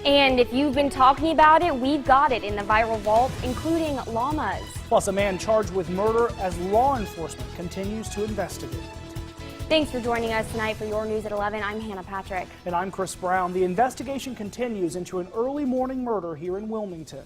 And if you've been talking about it, we've got it in the viral vault, including llamas. Plus, a man charged with murder as law enforcement continues to investigate. Thanks for joining us tonight for your news at 11. I'm Hannah Patrick. And I'm Chris Brown. The investigation continues into an early morning murder here in Wilmington.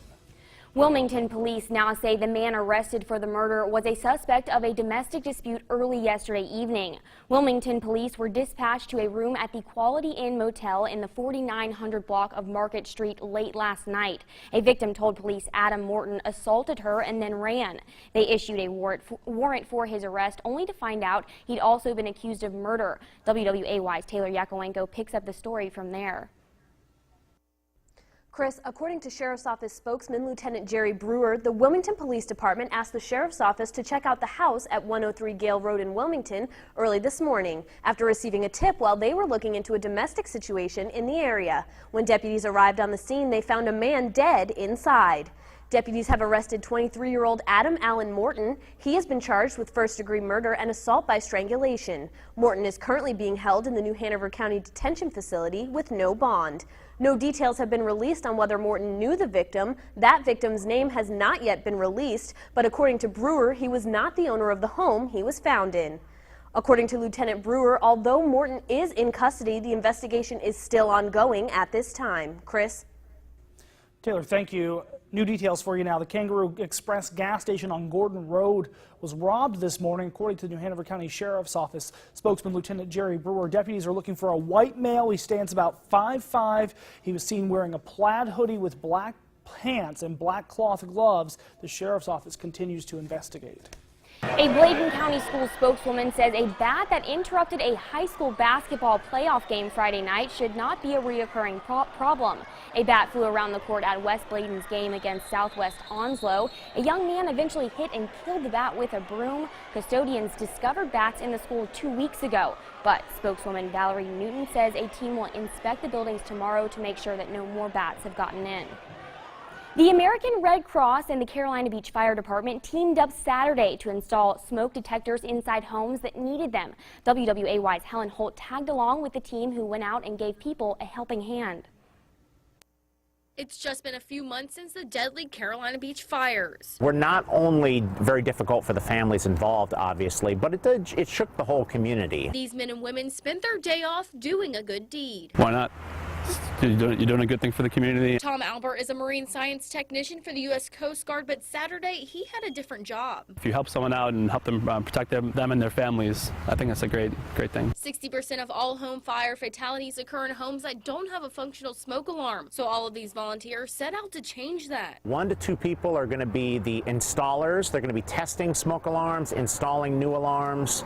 Wilmington police now say the man arrested for the murder was a suspect of a domestic dispute early yesterday evening. Wilmington police were dispatched to a room at the Quality Inn Motel in the 4900 block of Market Street late last night. A victim told police Adam Morton assaulted her and then ran. They issued a warrant for his arrest, only to find out he'd also been accused of murder. WWAY's Taylor Yakowenko picks up the story from there. Chris, according to Sheriff's Office spokesman Lieutenant Jerry Brewer, the Wilmington Police Department asked the Sheriff's Office to check out the house at 103 Gale Road in Wilmington early this morning after receiving a tip while they were looking into a domestic situation in the area. When deputies arrived on the scene, they found a man dead inside. Deputies have arrested 23-year-old Adam Allen Morton. He has been charged with first-degree murder and assault by strangulation. Morton is currently being held in the New Hanover County Detention Facility with no bond. No details have been released on whether Morton knew the victim. That victim's name has not yet been released, but according to Brewer, he was not the owner of the home he was found in. According to Lieutenant Brewer, although Morton is in custody, the investigation is still ongoing at this time. Chris? Taylor, thank you. New details for you now. The Kangaroo Express gas station on Gordon Road was robbed this morning, according to the New Hanover County Sheriff's Office spokesman Lieutenant Jerry Brewer. Deputies are looking for a white male. He stands about 5'5". He was seen wearing a plaid hoodie with black pants and black cloth gloves. The Sheriff's Office continues to investigate. A Bladen County school spokeswoman says a bat that interrupted a high school basketball playoff game Friday night should not be a reoccurring problem. A bat flew around the court at West Bladen's game against Southwest Onslow. A young man eventually hit and killed the bat with a broom. Custodians discovered bats in the school 2 weeks ago. But spokeswoman Valerie Newton says a team will inspect the buildings tomorrow to make sure that no more bats have gotten in. The American Red Cross and the Carolina Beach Fire Department teamed up Saturday to install smoke detectors inside homes that needed them. WWAY's Helen Holt tagged along with the team who went out and gave people a helping hand. It's just been a few months since the deadly Carolina Beach fires. Were not only very difficult for the families involved, obviously, but it shook the whole community. These men and women spent their day off doing a good deed. Why not? You're doing a good thing for the community. Tom Albert is a marine science technician for the U.S. Coast Guard, but Saturday he had a different job. If you help someone out and help them protect them and their families, I think that's a great thing. 60% of all home fire fatalities occur in homes that don't have a functional smoke alarm. So all of these volunteers set out to change that. 1 to 2 people are going to be the installers. They're going to be testing smoke alarms, installing new alarms.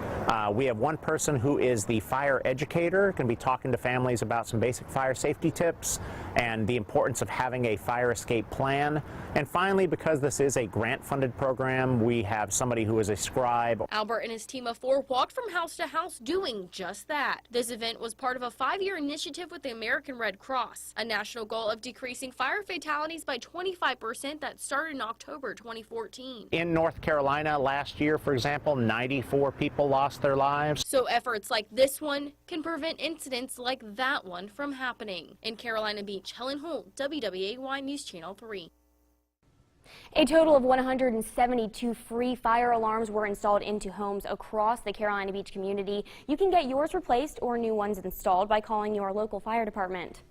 We have 1 person who is the fire educator, going to be talking to families about some basic fire safety tips and the importance of having a fire escape plan. And finally, because this is a grant-funded program, we have somebody who is a scribe. Albert and his team of 4 walked from house to house doing just that. This event was part of a 5-year initiative with the American Red Cross, a national goal of decreasing fire fatalities by 25% that started in October 2014. In North Carolina last year, for example, 94 people lost their lives. So efforts like this one can prevent incidents like that one from happening. In Carolina Beach, Helen Holt, WWAY News Channel 3. A total of 172 free fire alarms were installed into homes across the Carolina Beach community. You can get yours replaced or new ones installed by calling your local fire department.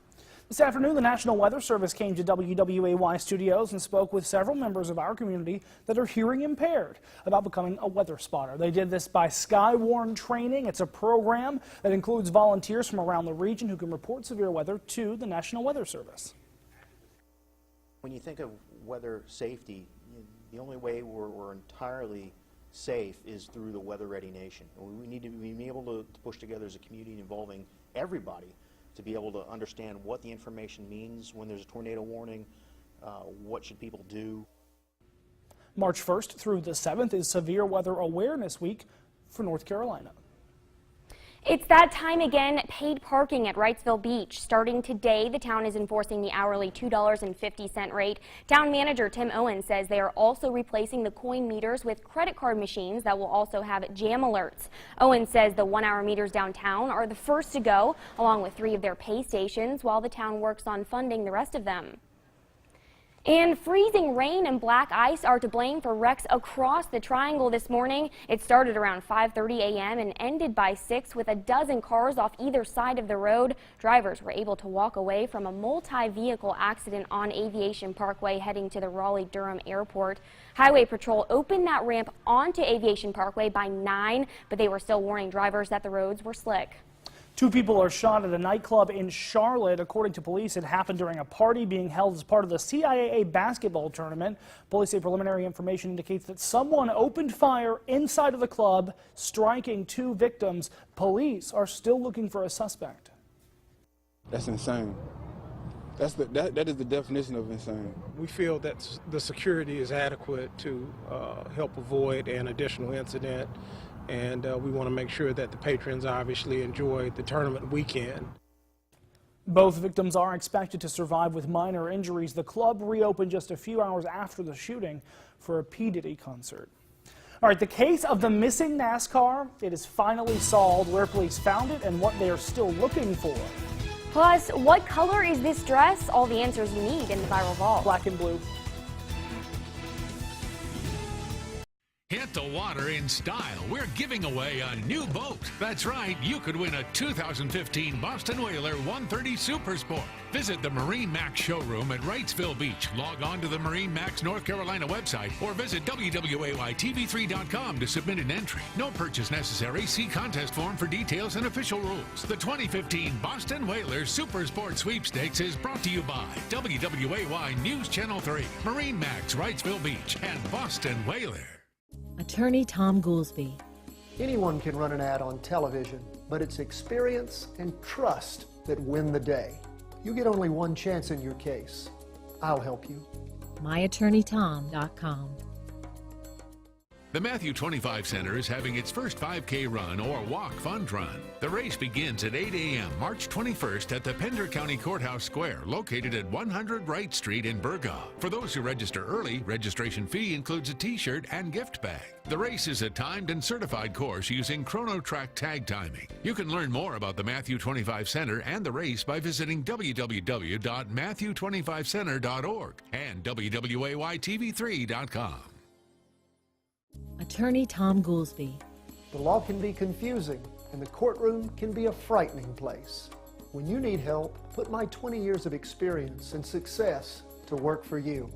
This afternoon, the National Weather Service came to WWAY studios and spoke with several members of our community that are hearing impaired about becoming a weather spotter. They did this by Skywarn Training. It's a program that includes volunteers from around the region who can report severe weather to the National Weather Service. When you think of weather safety, the only way we're entirely safe is through the Weather Ready Nation. We need to be able to push together as a community involving everybody to be able to understand what the information means when there's a tornado warning, what should people do. March 1st through the 7th is Severe Weather Awareness Week for North Carolina. It's that time again, paid parking at Wrightsville Beach. Starting today, the town is enforcing the hourly $2.50 rate. Town manager Tim Owen says they are also replacing the coin meters with credit card machines that will also have jam alerts. Owen says the 1 hour meters downtown are the first to go, along with 3 of their pay stations, while the town works on funding the rest of them. And freezing rain and black ice are to blame for wrecks across the triangle this morning. It started around 5:30 a.m. and ended by 6 with a dozen cars off either side of the road. Drivers were able to walk away from a multi-vehicle accident on Aviation Parkway heading to the Raleigh-Durham Airport. Highway Patrol opened that ramp onto Aviation Parkway by 9, but they were still warning drivers that the roads were slick. 2 people are shot at a nightclub in Charlotte. According to police, it happened during a party being held as part of the CIAA basketball tournament. Police say preliminary information indicates that someone opened fire inside of the club, striking 2 victims. Police are still looking for a suspect. That's insane. That is the definition of insane. We feel that the security is adequate to help avoid an additional incident. And we want to make sure that the patrons obviously enjoy the tournament weekend. Both victims are expected to survive with minor injuries. The club reopened just a few hours after the shooting for a P. Diddy concert. All right, the case of the missing NASCAR, it is finally solved, where police found it and what they are still looking for. Plus, what color is this dress? All the answers you need in the Viral Vault. Black and blue. Hit the water in style. We're giving away a new boat. That's right, you could win a 2015 Boston Whaler 130 Super Sport. Visit the Marine Max showroom at Wrightsville Beach. Log on to the Marine Max North Carolina website or visit wwaytv3.com to submit an entry. No purchase necessary. See contest form for details and official rules. The 2015 Boston Whaler Super Sport Sweepstakes is brought to you by WWAY News Channel 3, Marine Max Wrightsville Beach, and Boston Whaler. Attorney Tom Goolsby. Anyone can run an ad on television, but it's experience and trust that win the day. You get only one chance in your case. I'll help you. myattorneytom.com. The Matthew 25 Center is having its first 5K run or walk fund run. The race begins at 8 a.m. March 21st at the Pender County Courthouse Square, located at 100 Wright Street in Burgaw. For those who register early, registration fee includes a t-shirt and gift bag. The race is a timed and certified course using ChronoTrack tag timing. You can learn more about the Matthew 25 Center and the race by visiting www.matthew25center.org and wwaytv3.com. Attorney Tom Goolsby. The law can be confusing, and the courtroom can be a frightening place. When you need help, put my 20 years of experience and success to work for you.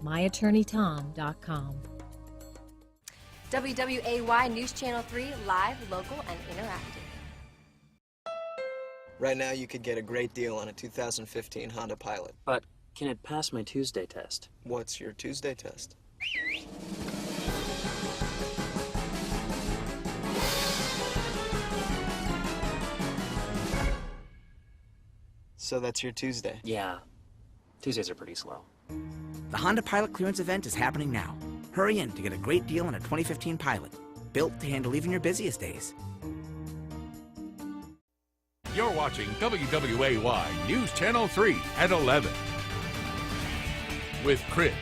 myattorneytom.com. WWAY News Channel 3, live, local, and interactive. Right now you could get a great deal on a 2015 Honda Pilot. But can it pass my Tuesday test? What's your Tuesday test? So that's your Tuesday? Yeah. Tuesdays are pretty slow. The Honda Pilot clearance event is happening now. Hurry in to get a great deal on a 2015 Pilot, built to handle even your busiest days. You're watching WWAY News Channel 3 at 11. With Chris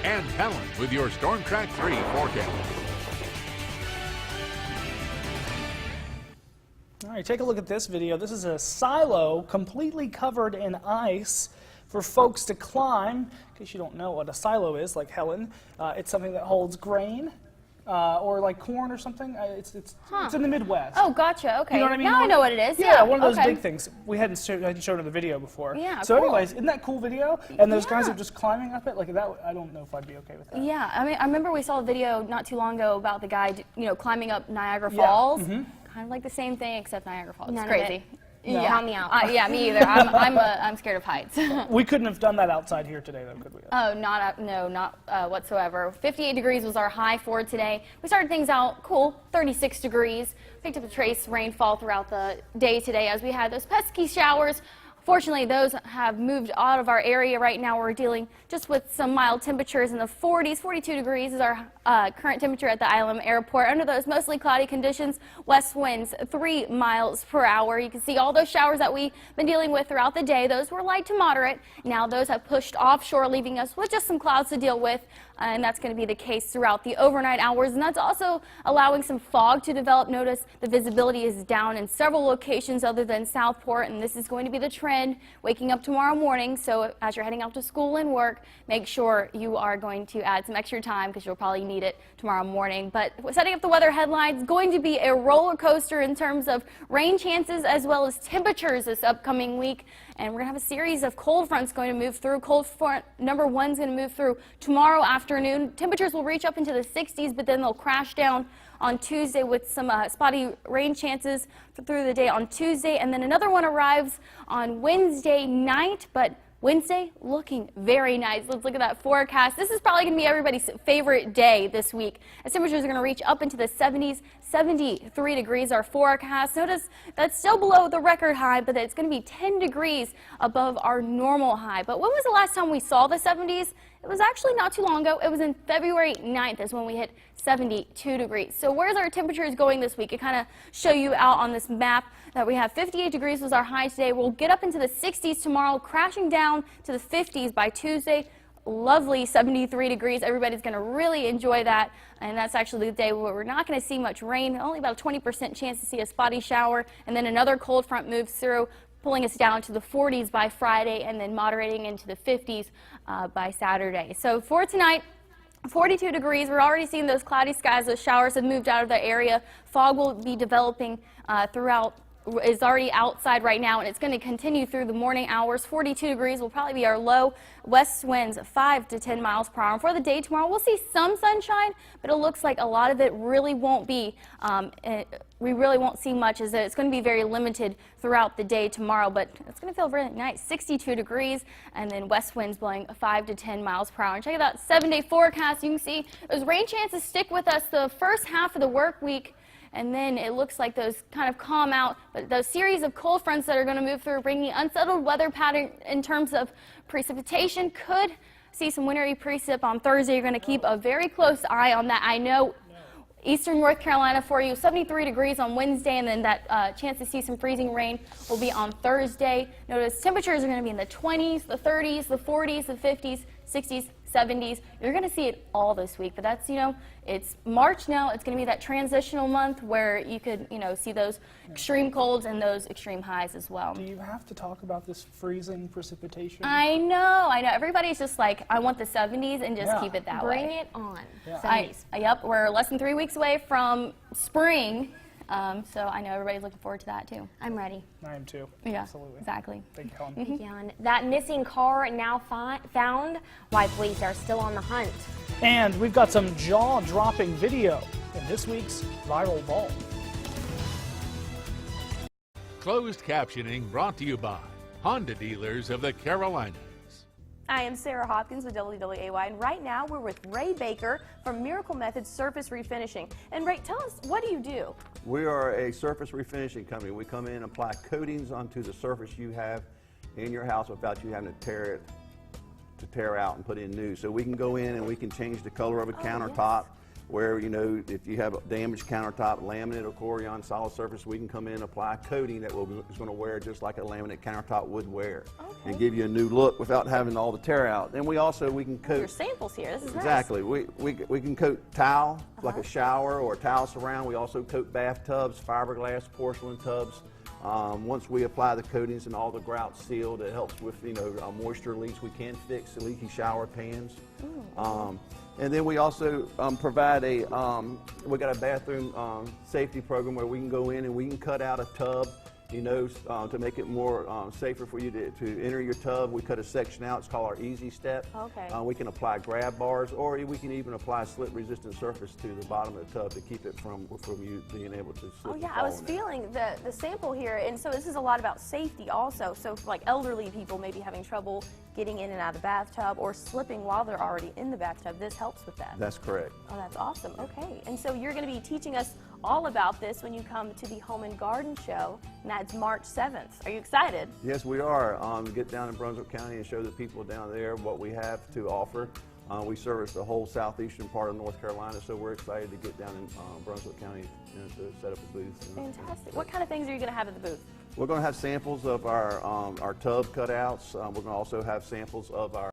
and Helen with your Storm Track 3 forecast. All right, take a look at this video. This is a silo completely covered in ice for folks to climb. In case you don't know what a silo is, like Helen, it's something that holds grain or like corn or something. It's in the Midwest. Oh, gotcha. Okay. You know what I mean? Now I know what it is. Yeah, one of those okay. big things. We hadn't shown in the video before. Yeah, so cool. anyways, isn't that a cool video? And those guys are just climbing up it like that. I don't know if I'd be okay with that. Yeah, I mean, I remember we saw a video not too long ago about the guy, climbing up Niagara Falls. Mm-hmm. Kind of like the same thing, except Niagara Falls. It's None of crazy. it. No. Yeah. Count me out. Yeah, me either. I'm scared of heights. We couldn't have done that outside here today, though, could we? Oh, not whatsoever. 58 degrees was our high for today. We started things out cool, 36 degrees. Picked up a trace rainfall throughout the day today as we had those pesky showers. Fortunately, those have moved out of our area right now. We're dealing just with some mild temperatures in the 40s. 42 degrees is our current temperature at the ILM Airport. Under those mostly cloudy conditions, west winds 3 miles per hour. You can see all those showers that we've been dealing with throughout the day. Those were light to moderate. Now those have pushed offshore, leaving us with just some clouds to deal with. And that's going to be the case throughout the overnight hours. And that's also allowing some fog to develop. Notice the visibility is down in several locations other than Southport. And this is going to be the trend waking up tomorrow morning. So as you're heading out to school and work, make sure you are going to add some extra time because you'll probably need it tomorrow morning. But setting up the weather headlines, going to be a roller coaster in terms of rain chances as well as temperatures this upcoming week. And we're going to have a series of cold fronts going to move through. Cold front number 1 is going to move through tomorrow afternoon. Temperatures will reach up into the 60s, but then they'll crash down on Tuesday with some spotty rain chances through the day on Tuesday. And then another one arrives on Wednesday night, but Wednesday looking very nice. Let's look at that forecast. This is probably going to be everybody's favorite day this week, as temperatures are going to reach up into the 70s. 73 degrees our forecast. Notice that's still below the record high, but it's going to be 10 degrees above our normal high. But when was the last time we saw the 70s? It was actually not too long ago. It was in February 9th is when we hit 72 degrees. So where's our temperatures going this week? It kind of show you out on this map that we have 58 degrees was our high today. We'll get up into the 60s tomorrow, crashing down to the 50s by Tuesday. Lovely 73 degrees. Everybody's going to really enjoy that. And that's actually the day where we're not going to see much rain. Only about a 20% chance to see a spotty shower. And then another cold front moves through, pulling us down to the 40s by Friday and then moderating into the 50s by Saturday. So for tonight, 42 degrees. We're already seeing those cloudy skies. Those showers have moved out of the area. Fog will be developing throughout. Is already outside right now, and it's going to continue through the morning hours. 42 degrees will probably be our low. West winds 5 to 10 miles per hour. And for the day tomorrow, we'll see some sunshine, but it looks like a lot of it really won't be. We really won't see much, as it's going to be very limited throughout the day tomorrow, but it's going to feel really nice. 62 degrees, and then west winds blowing 5 to 10 miles per hour. And check out that 7-day forecast. You can see those rain chances stick with us the first half of the work week. And then it looks like those kind of calm out, but those series of cold fronts that are going to move through, bringing unsettled weather pattern in terms of precipitation. Could see some wintry precip on Thursday. You're going to keep a very close eye on that. I know eastern North Carolina for you, 73 degrees on Wednesday, and then that chance to see some freezing rain will be on Thursday. Notice temperatures are going to be in the 20s, the 30s, the 40s, the 50s, 60s, 70s. You're going to see it all this week, but that's, it's March now. It's going to be that transitional month where you could, see those extreme colds and those extreme highs as well. Do you have to talk about this freezing precipitation? I know. Everybody's just like, I want the 70s and just keep it that way. Bring it on. Yeah. Yep, we're less than 3 weeks away from spring. So I know everybody's looking forward to that too. I'm ready. I am too. Yeah, absolutely. Exactly. Thank you, Helen. Thank you, Helen. That missing car now found. Why police are still on the hunt. And we've got some jaw-dropping video in this week's Viral Vault. Closed captioning brought to you by Honda Dealers of the Carolinas. I am Sarah Hopkins with WWAY, and right now we're with Ray Baker from Miracle Methods Surface Refinishing. And Ray, tell us, what do you do? We are a surface refinishing company. We come in and apply coatings onto the surface you have in your house without you having to tear out and put in new. So we can go in and we can change the color of a countertop. Yes. Where, if you have a damaged countertop, laminate or Corian solid surface, we can come in and apply a coating that is going to wear just like a laminate countertop would wear, and give you a new look without having all the tear out. And we can coat. Your samples here. This is exactly. Nice. We can coat tile like a shower or a tile surround. We also coat bathtubs, fiberglass, porcelain tubs. Once we apply the coatings and all the grouts sealed, it helps with moisture leaks. We can fix leaky shower pans. And then we also provide we got a bathroom safety program where we can go in and we can cut out a tub, to make it more safer for you to enter your tub. We cut a section out. It's called our Easy Step. Okay. We can apply grab bars, or we can even apply slip-resistant surface to the bottom of the tub to keep it from you being able to slip. Oh yeah, I was feeling the sample here, and so this is a lot about safety also. So for like elderly people maybe having trouble getting in and out of the bathtub or slipping while they're already in the bathtub, this helps with that. That's correct. Oh, that's awesome. Okay, and so you're going to be teaching us all about this when you come to the Home and Garden Show, and that's March 7th. Are you excited? Yes, we are. Get down in Brunswick County and show the people down there what we have to offer. We service the whole southeastern part of North Carolina, so we're excited to get down in Brunswick County to set up a booth. Fantastic. What kind of things are you going to have at the booth? We're going to have samples of our tub cutouts. We're going to also have samples of our